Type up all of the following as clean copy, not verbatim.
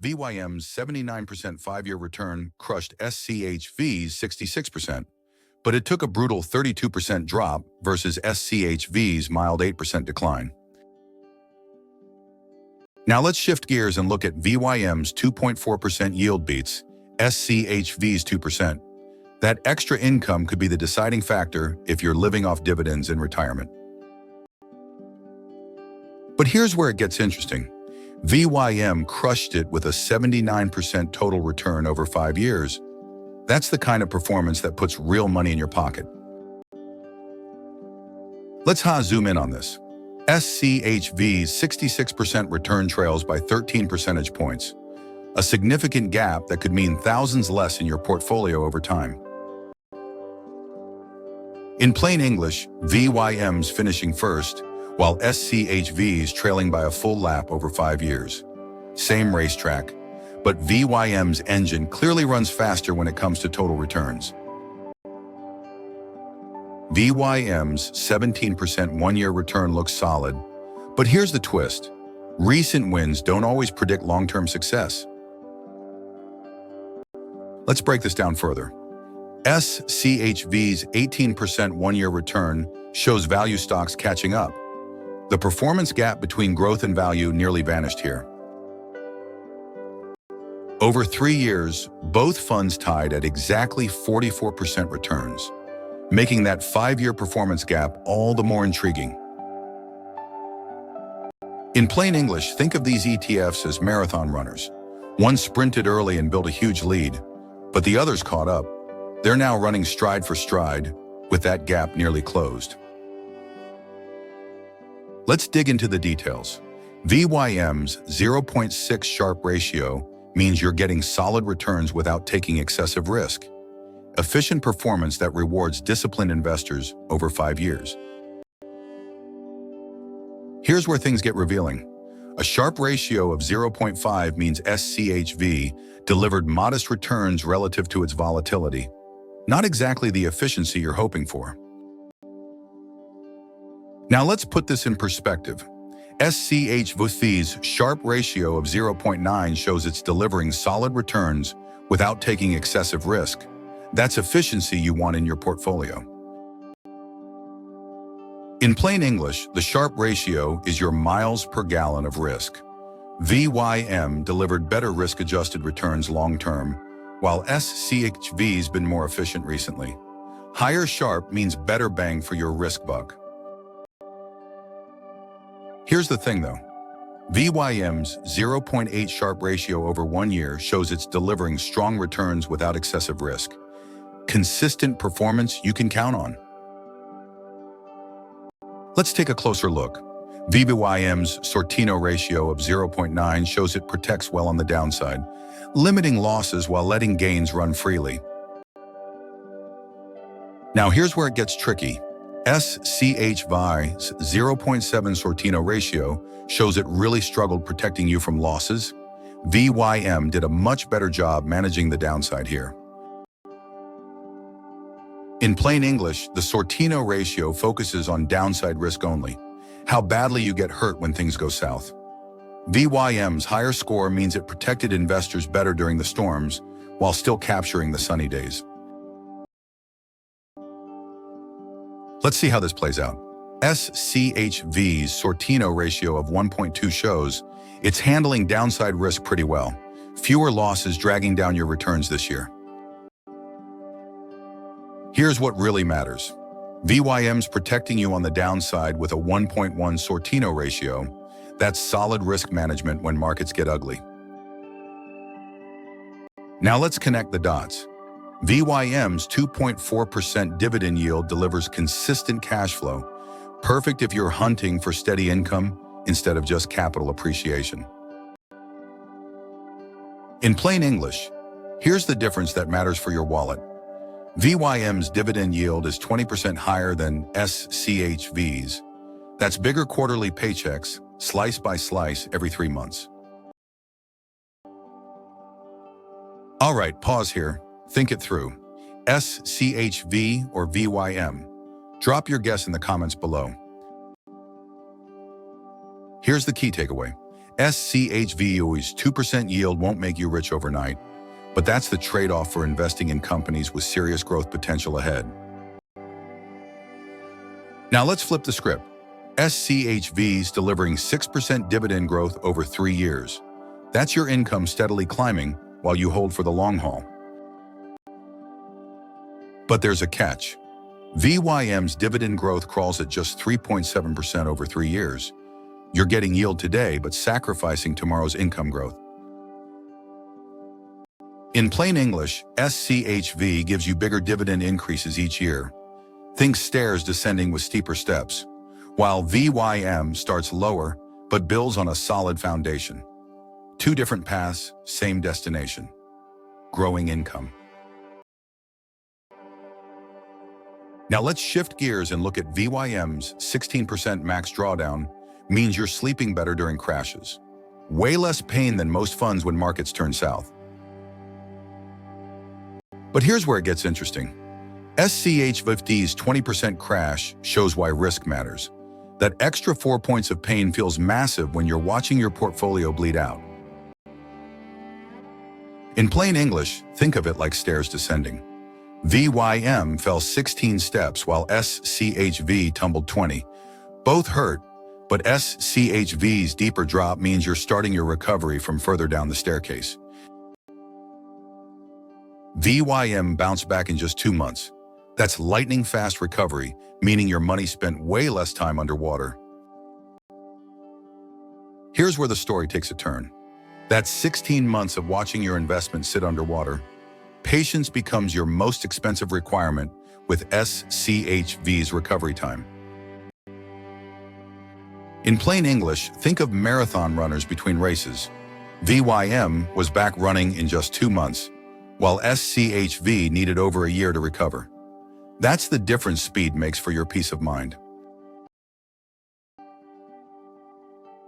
VYM's 79% 5-year return crushed SCHV's 66%, but it took a brutal 32% drop versus SCHV's mild 8% decline. Now let's shift gears and look at VYM's 2.4% yield beats SCHV's 2%. That extra income could be the deciding factor if you're living off dividends in retirement. But here's where it gets interesting. VYM crushed it with a 79% total return over 5 years. That's the kind of performance that puts real money in your pocket. Let's zoom in on this. SCHV's 66% return trails by 13 percentage points, a significant gap that could mean thousands less in your portfolio over time. In plain English, VYM's finishing first, while SCHV's trailing by a full lap over 5 years. Same racetrack, but VYM's engine clearly runs faster when it comes to total returns. VYM's 17% one-year return looks solid, but here's the twist. Recent wins don't always predict long-term success. Let's break this down further. SCHV's 18% one-year return shows value stocks catching up. The performance gap between growth and value nearly vanished here. Over 3 years, both funds tied at exactly 44% returns, making that 5-year performance gap all the more intriguing. In plain English, think of these ETFs as marathon runners. One sprinted early and built a huge lead, but the others caught up. They're now running stride for stride, with that gap nearly closed. Let's dig into the details. VYM's 0.6 Sharpe ratio means you're getting solid returns without taking excessive risk. Efficient performance that rewards disciplined investors over 5 years. Here's where things get revealing. A Sharpe ratio of 0.5 means SCHV delivered modest returns relative to its volatility. Not exactly the efficiency you're hoping for. Now let's put this in perspective. SCHV's Sharpe ratio of 0.9 shows it's delivering solid returns without taking excessive risk. That's efficiency you want in your portfolio. In plain English, the Sharpe ratio is your miles per gallon of risk. VYM delivered better risk-adjusted returns long-term, while SCHV's been more efficient recently. Higher Sharpe means better bang for your risk buck. Here's the thing though. VYM's 0.8 Sharpe ratio over 1 year shows it's delivering strong returns without excessive risk. Consistent performance you can count on. Let's take a closer look. VYM's Sortino ratio of 0.9 shows it protects well on the downside, limiting losses while letting gains run freely. Now here's where it gets tricky. SCHV's 0.7 Sortino ratio shows it really struggled protecting you from losses. VYM did a much better job managing the downside here. In plain English, the Sortino ratio focuses on downside risk only, how badly you get hurt when things go south. VYM's higher score means it protected investors better during the storms, while still capturing the sunny days. Let's see how this plays out. SCHV's Sortino ratio of 1.2 shows it's handling downside risk pretty well. Fewer losses dragging down your returns this year. Here's what really matters. VYM's protecting you on the downside with a 1.1 Sortino ratio. That's solid risk management when markets get ugly. Now let's connect the dots. VYM's 2.4% dividend yield delivers consistent cash flow, perfect if you're hunting for steady income instead of just capital appreciation. In plain English, here's the difference that matters for your wallet. VYM's dividend yield is 20% higher than SCHV's. That's bigger quarterly paychecks, slice by slice, every 3 months. All right, pause here. Think it through. SCHV or VYM? Drop your guess in the comments below. Here's the key takeaway. SCHV's 2% yield won't make you rich overnight, but that's the trade-off for investing in companies with serious growth potential ahead. Now let's flip the script. SCHV's delivering 6% dividend growth over 3 years. That's your income steadily climbing while you hold for the long haul. But there's a catch. VYM's dividend growth crawls at just 3.7% over 3 years. You're getting yield today, but sacrificing tomorrow's income growth. In plain English, SCHV gives you bigger dividend increases each year. Think stairs descending with steeper steps, while VYM starts lower, but builds on a solid foundation. 2 different paths, same destination. Growing income. Now let's shift gears and look at VYM's 16% max drawdown means you're sleeping better during crashes. Way less pain than most funds when markets turn south. But here's where it gets interesting. SCHV's 20% crash shows why risk matters. That extra 4 points of pain feels massive when you're watching your portfolio bleed out. In plain English, think of it like stairs descending. VYM fell 16 steps while SCHV tumbled 20. Both hurt, but SCHV's deeper drop means you're starting your recovery from further down the staircase. VYM bounced back in just 2 months. That's lightning-fast recovery, meaning your money spent way less time underwater. Here's where the story takes a turn. That's 16 months of watching your investment sit underwater. Patience becomes your most expensive requirement with SCHV's recovery time. In plain English, think of marathon runners between races. VYM was back running in just 2 months, while SCHV needed over a year to recover. That's the difference speed makes for your peace of mind.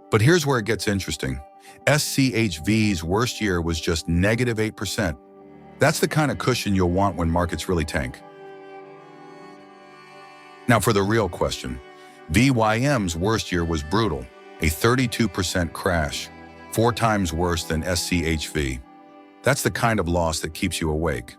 But here's where it gets interesting. SCHV's worst year was just -8%. That's the kind of cushion you'll want when markets really tank. Now for the real question. VYM's worst year was brutal, a 32% crash, 4 times worse than SCHV. That's the kind of loss that keeps you awake.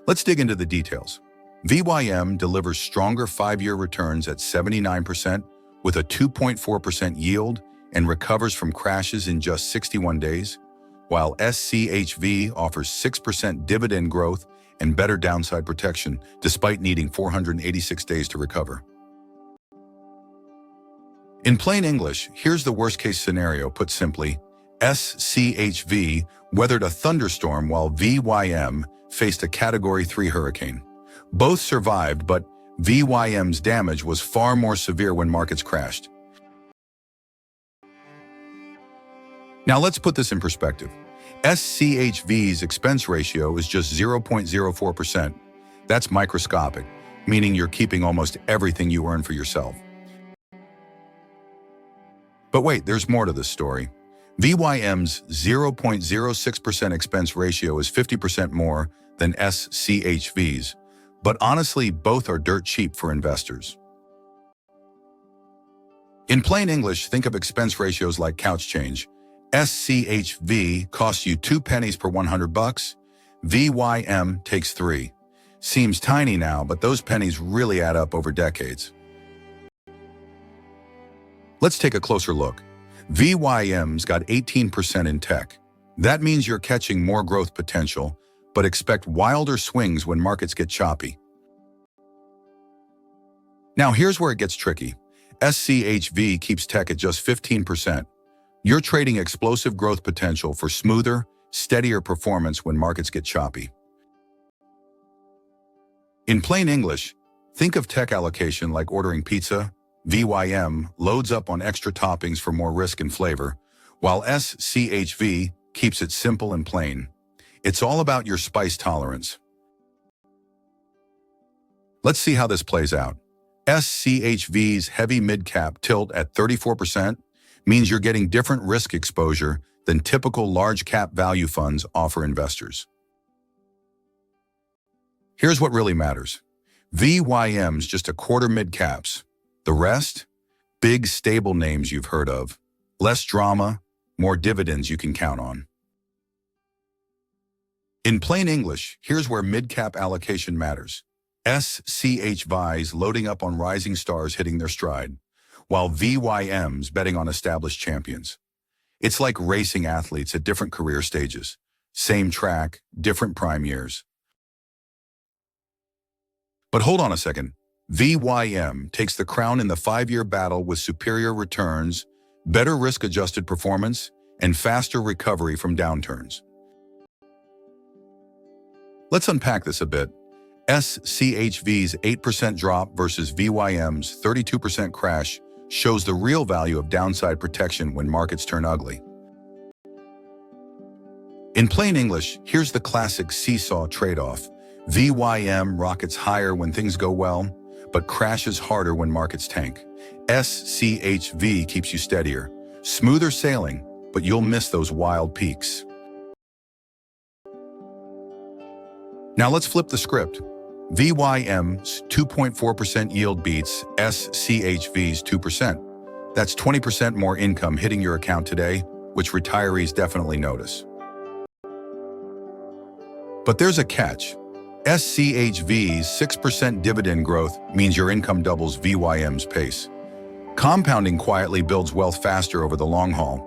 Let's dig into the details. VYM delivers stronger 5-year returns at 79% with a 2.4% yield and recovers from crashes in just 61 days, while SCHV offers 6% dividend growth and better downside protection despite needing 486 days to recover. In plain English, here's the worst-case scenario put simply. SCHV weathered a thunderstorm while VYM faced a Category 3 hurricane. Both survived, but VYM's damage was far more severe when markets crashed. Now let's put this in perspective. SCHV's expense ratio is just 0.04%. That's microscopic, meaning you're keeping almost everything you earn for yourself. But wait, there's more to this story. VYM's 0.06% expense ratio is 50% more than SCHV's, but honestly, both are dirt cheap for investors. In plain English, think of expense ratios like couch change. SCHV costs you 2 pennies per 100 bucks. VYM takes 3. Seems tiny now, but those pennies really add up over decades. Let's take a closer look. VYM's got 18% in tech. That means you're catching more growth potential, but expect wilder swings when markets get choppy. Now here's where it gets tricky. SCHV keeps tech at just 15%. You're trading explosive growth potential for smoother, steadier performance when markets get choppy. In plain English, think of tech allocation like ordering pizza. VYM loads up on extra toppings for more risk and flavor, while SCHV keeps it simple and plain. It's all about your spice tolerance. Let's see how this plays out. SCHV's heavy mid-cap tilt at 34% means you're getting different risk exposure than typical large-cap value funds offer investors. Here's what really matters. VYM's just a quarter mid-caps. The rest? Big, stable names you've heard of. Less drama, more dividends you can count on. In plain English, here's where mid-cap allocation matters. SCHVs loading up on rising stars hitting their stride, while VYMs betting on established champions. It's like racing athletes at different career stages. Same track, different prime years. But hold on a second. VYM takes the crown in the 5-year battle with superior returns, better risk-adjusted performance, and faster recovery from downturns. Let's unpack this a bit. SCHV's 8% drop versus VYM's 32% crash shows the real value of downside protection when markets turn ugly. In plain English, here's the classic seesaw trade-off. VYM rockets higher when things go well, but crashes harder when markets tank. SCHV keeps you steadier, smoother sailing, but you'll miss those wild peaks. Now let's flip the script. VYM's 2.4% yield beats SCHV's 2%. That's 20% more income hitting your account today, which retirees definitely notice. But there's a catch. SCHV's 6% dividend growth means your income doubles VYM's pace. Compounding quietly builds wealth faster over the long haul.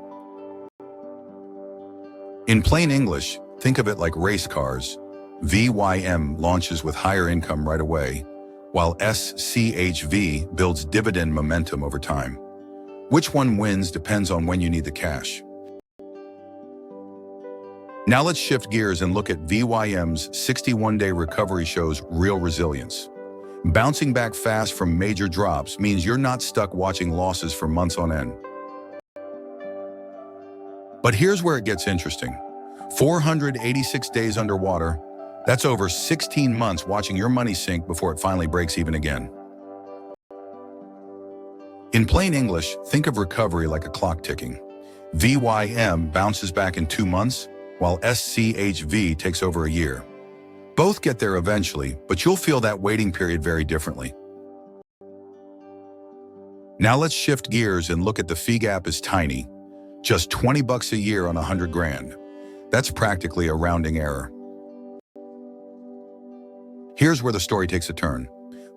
In plain English, think of it like race cars. VYM launches with higher income right away, while SCHV builds dividend momentum over time. Which one wins depends on when you need the cash. Now let's shift gears and look at VYM's 61-day recovery shows real resilience. Bouncing back fast from major drops means you're not stuck watching losses for months on end. But here's where it gets interesting. 486 days underwater, that's over 16 months watching your money sink before it finally breaks even again. In plain English, think of recovery like a clock ticking. VYM bounces back in 2 months, while SCHV takes over a year. Both get there eventually, but you'll feel that waiting period very differently. Now let's shift gears and look at the fee gap is tiny. Just $20 a year on 100 grand. That's practically a rounding error. Here's where the story takes a turn.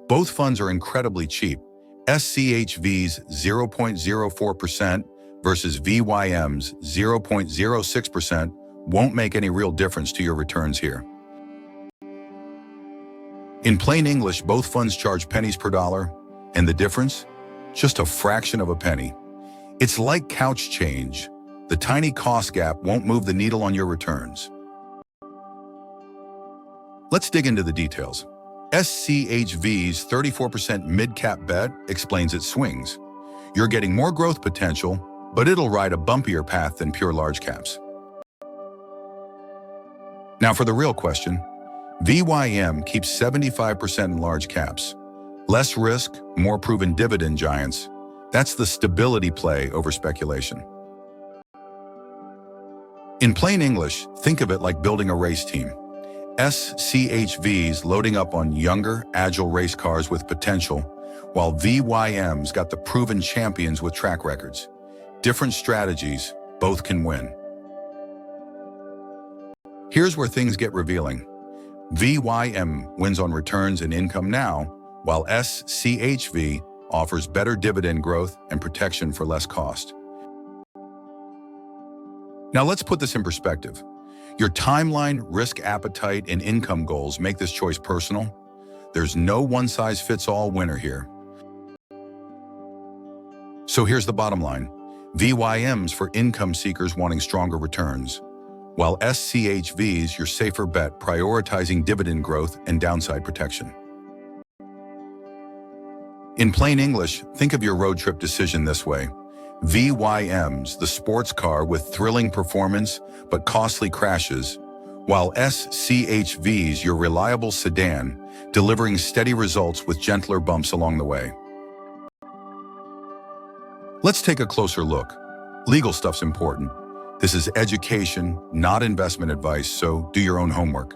Both funds are incredibly cheap. SCHV's 0.04% versus VYM's 0.06% won't make any real difference to your returns here. In plain English, both funds charge pennies per dollar, and the difference? Just a fraction of a penny. It's like couch change. The tiny cost gap won't move the needle on your returns. Let's dig into the details. SCHV's 34% mid-cap bet explains its swings. You're getting more growth potential, but it'll ride a bumpier path than pure large caps. Now for the real question, VYM keeps 75% in large caps. Less risk, more proven dividend giants. That's the stability play over speculation. In plain English, think of it like building a race team. SCHV's loading up on younger, agile race cars with potential, while VYM's got the proven champions with track records. Different strategies, both can win. Here's where things get revealing. VYM wins on returns and income now, while SCHV offers better dividend growth and protection for less cost. Now let's put this in perspective. Your timeline, risk appetite, and income goals make this choice personal. There's no one-size-fits-all winner here. So here's the bottom line. VYM's for income seekers wanting stronger returns, while SCHV's your safer bet prioritizing dividend growth and downside protection. In plain English, think of your road trip decision this way. VYM's the sports car with thrilling performance but costly crashes, while SCHV's your reliable sedan, delivering steady results with gentler bumps along the way. Let's take a closer look. Legal stuff's important. This is education, not investment advice, so do your own homework.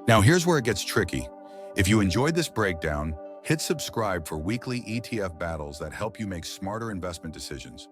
Now here's where it gets tricky. If you enjoyed this breakdown, Hit subscribe for weekly ETF battles that help you make smarter investment decisions.